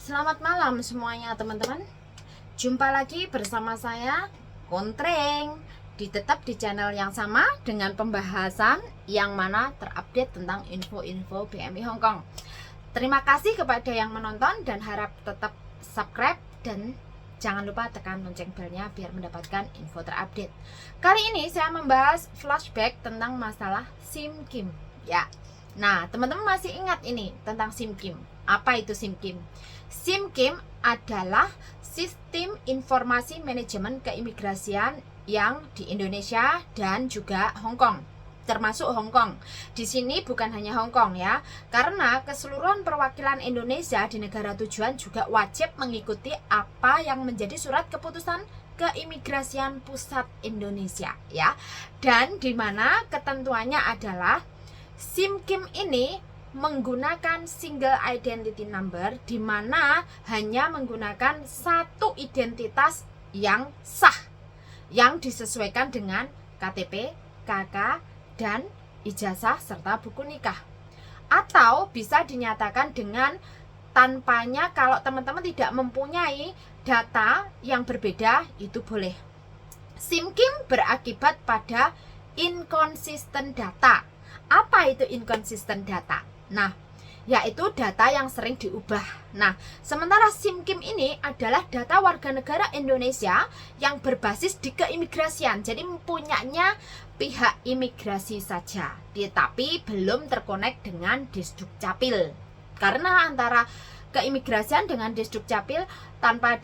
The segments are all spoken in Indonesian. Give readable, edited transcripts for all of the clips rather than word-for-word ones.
Selamat malam semuanya teman-teman. Jumpa lagi bersama saya Kontreng tetap di channel yang sama dengan pembahasan yang mana terupdate tentang info-info BMI Hong Kong. Terima kasih kepada yang menonton dan harap tetap subscribe dan jangan lupa tekan lonceng belnya biar mendapatkan info terupdate. Kali ini saya membahas flashback tentang masalah SIM Kim ya. Nah, teman-teman masih ingat ini tentang SIM Kim. Apa itu SIM Kim? SIM Kim adalah sistem informasi manajemen keimigrasian yang di Indonesia dan juga Hong Kong, termasuk Hong Kong. Di sini bukan hanya Hong Kong ya, karena keseluruhan perwakilan Indonesia di negara tujuan juga wajib mengikuti apa yang menjadi surat keputusan keimigrasian pusat Indonesia ya. Dan di mana ketentuannya adalah SIM Kim ini menggunakan single identity number, di mana hanya menggunakan satu identitas yang sah yang disesuaikan dengan KTP, KK, dan ijazah serta buku nikah. Atau bisa dinyatakan dengan tanpanya kalau teman-teman tidak mempunyai data yang berbeda, itu boleh. SIM Kim berakibat pada inconsistent data. Apa itu inconsistent data? Nah, yaitu data yang sering diubah. Nah, sementara SIM Kim ini adalah data warga negara Indonesia yang berbasis di keimigrasian. Jadi punyanya pihak imigrasi saja, tetapi belum terkonek dengan Disdukcapil. Karena antara keimigrasian dengan Disdukcapil tanpa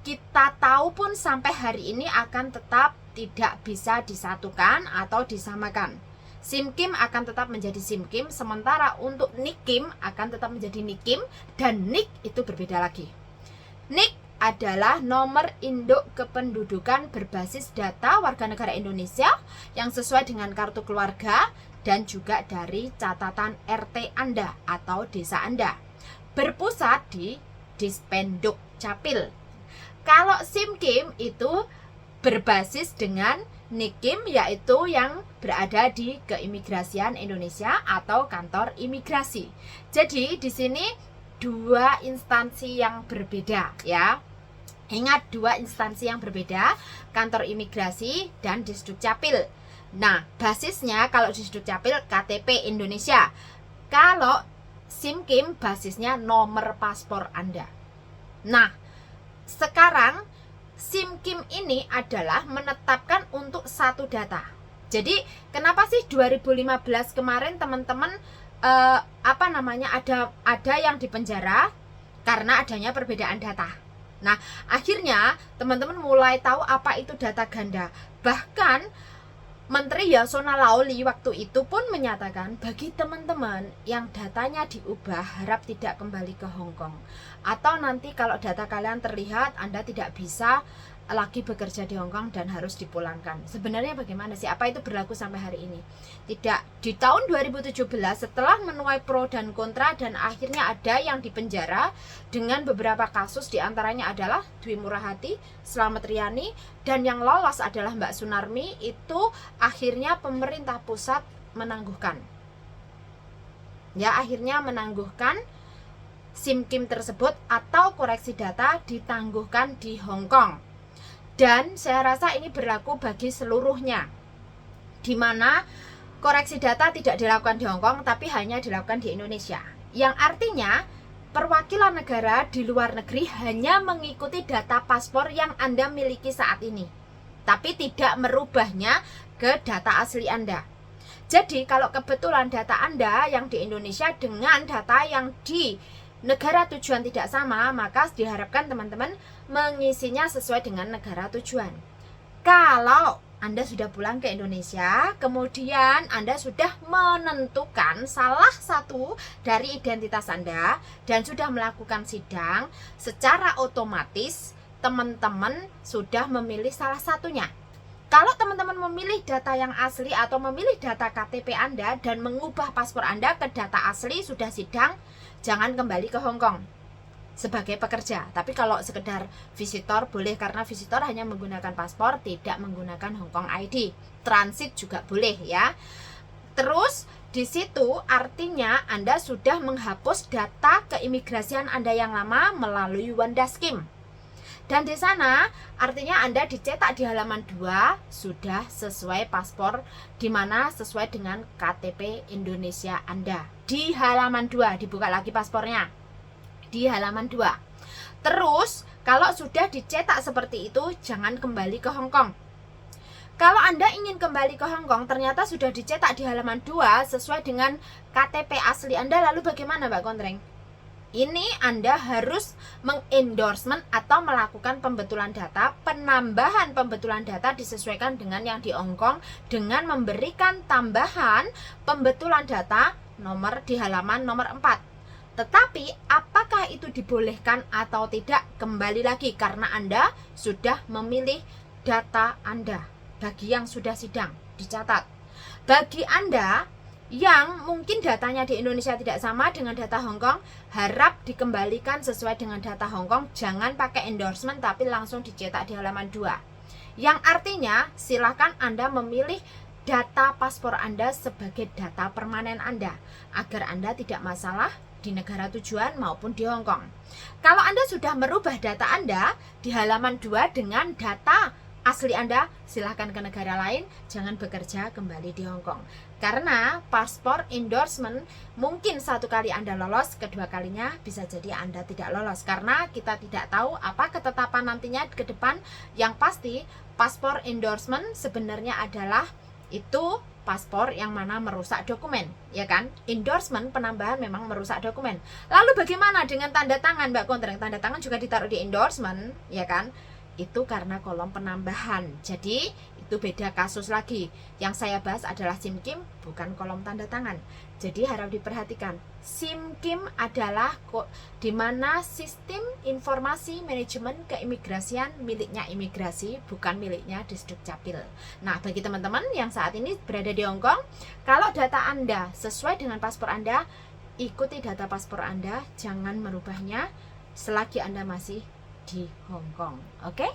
kita tahu pun sampai hari ini akan tetap tidak bisa disatukan atau disamakan. SIM Kim akan tetap menjadi SIM Kim, sementara untuk NIK Kim akan tetap menjadi NIK Kim, dan NIK itu berbeda lagi. NIK adalah nomor induk kependudukan berbasis data warga negara Indonesia yang sesuai dengan kartu keluarga dan juga dari catatan RT Anda atau desa Anda. Berpusat di Dispenduk Capil. Kalau SIM Kim itu berbasis dengan NIK Kim, yaitu yang berada di keimigrasian Indonesia atau kantor imigrasi. Jadi di sini dua instansi yang berbeda ya. Ingat, dua instansi yang berbeda, kantor imigrasi dan Disdukcapil. Nah, basisnya kalau Disdukcapil KTP Indonesia. Kalau SIM Kim basisnya nomor paspor Anda. Nah, sekarang SIM Kim ini adalah menetapkan untuk satu data. Jadi kenapa sih 2015 kemarin teman-teman ada yang dipenjara karena adanya perbedaan data. Nah, akhirnya teman-teman mulai tahu apa itu data ganda. Bahkan Menteri Yasona Lawli waktu itu pun menyatakan bagi teman-teman yang datanya diubah harap tidak kembali ke Hong Kong. Atau nanti kalau data kalian terlihat Anda tidak bisa lagi bekerja di Hong Kong dan harus dipulangkan. Sebenarnya bagaimana sih? Apa itu berlaku sampai hari ini? Tidak. Di tahun 2017 setelah menuai pro dan kontra dan akhirnya ada yang dipenjara dengan beberapa kasus, diantaranya adalah Dwi Murahati, Slamet Riyani, dan yang lolos adalah Mbak Sunarmi. Itu akhirnya pemerintah pusat menangguhkan. Ya, akhirnya menangguhkan SIM Kim tersebut atau koreksi data ditangguhkan di Hong Kong. Dan saya rasa ini berlaku bagi seluruhnya, di mana koreksi data tidak dilakukan di Hong Kong tapi hanya dilakukan di Indonesia. Yang artinya perwakilan negara di luar negeri hanya mengikuti data paspor yang Anda miliki saat ini, tapi tidak merubahnya ke data asli Anda. Jadi kalau kebetulan data Anda yang di Indonesia dengan data yang di negara tujuan tidak sama, maka diharapkan teman-teman mengisinya sesuai dengan negara tujuan. Kalau Anda sudah pulang ke Indonesia, kemudian Anda sudah menentukan salah satu dari identitas Anda dan sudah melakukan sidang, secara otomatis teman-teman sudah memilih salah satunya. Kalau teman-teman memilih data yang asli atau memilih data KTP Anda dan mengubah paspor Anda ke data asli, sudah sidang, jangan kembali ke Hong Kong sebagai pekerja. Tapi kalau sekedar visitor boleh, karena visitor hanya menggunakan paspor, tidak menggunakan Hong Kong ID. Transit juga boleh ya. Terus Di situ artinya Anda sudah menghapus data keimigrasian Anda yang lama melalui Wanda Scheme. Dan di sana artinya Anda dicetak di halaman 2 sudah sesuai paspor, di mana sesuai dengan KTP Indonesia Anda. Di halaman 2 dibuka lagi paspornya. Di halaman 2. Terus kalau sudah dicetak seperti itu, jangan kembali ke Hong Kong. Kalau Anda ingin kembali ke Hong Kong, ternyata sudah dicetak di halaman 2 sesuai dengan KTP asli Anda, lalu bagaimana Mbak Kontreng? Ini Anda harus mengendorsement atau melakukan pembetulan data. Penambahan pembetulan data disesuaikan dengan yang di Hong Kong dengan memberikan tambahan pembetulan data nomor di halaman nomor 4. Tetapi apakah itu dibolehkan atau tidak? Kembali lagi karena Anda sudah memilih data Anda. Bagi yang sudah sidang, dicatat. Bagi Anda yang mungkin datanya di Indonesia tidak sama dengan data Hong Kong, harap dikembalikan sesuai dengan data Hong Kong. Jangan pakai endorsement tapi langsung dicetak di halaman 2. Yang artinya silakan Anda memilih data paspor Anda sebagai data permanen Anda, agar Anda tidak masalah di negara tujuan maupun di Hong Kong. Kalau Anda sudah merubah data Anda di halaman 2 dengan data asli Anda, silahkan ke negara lain, jangan bekerja kembali di Hong Kong. Karena paspor endorsement mungkin satu kali Anda lolos, kedua kalinya bisa jadi Anda tidak lolos. Karena kita tidak tahu apa ketetapan nantinya ke depan. Yang pasti paspor endorsement sebenarnya adalah itu paspor yang mana merusak dokumen, ya kan? Endorsement penambahan memang merusak dokumen. Lalu bagaimana dengan tanda tangan Mbak Kontreng? Tanda tangan juga ditaruh di endorsement, ya kan? Itu karena kolom penambahan. Jadi itu beda kasus lagi. Yang saya bahas adalah SIM-KIM, bukan kolom tanda tangan. Jadi harap diperhatikan. SIM-KIM adalah di mana sistem informasi manajemen keimigrasian miliknya imigrasi, bukan miliknya Disdukcapil. Nah, bagi teman-teman yang saat ini berada di Hong Kong, kalau data Anda sesuai dengan paspor Anda, ikuti data paspor Anda, jangan merubahnya selagi Anda masih di Hong Kong. Oke?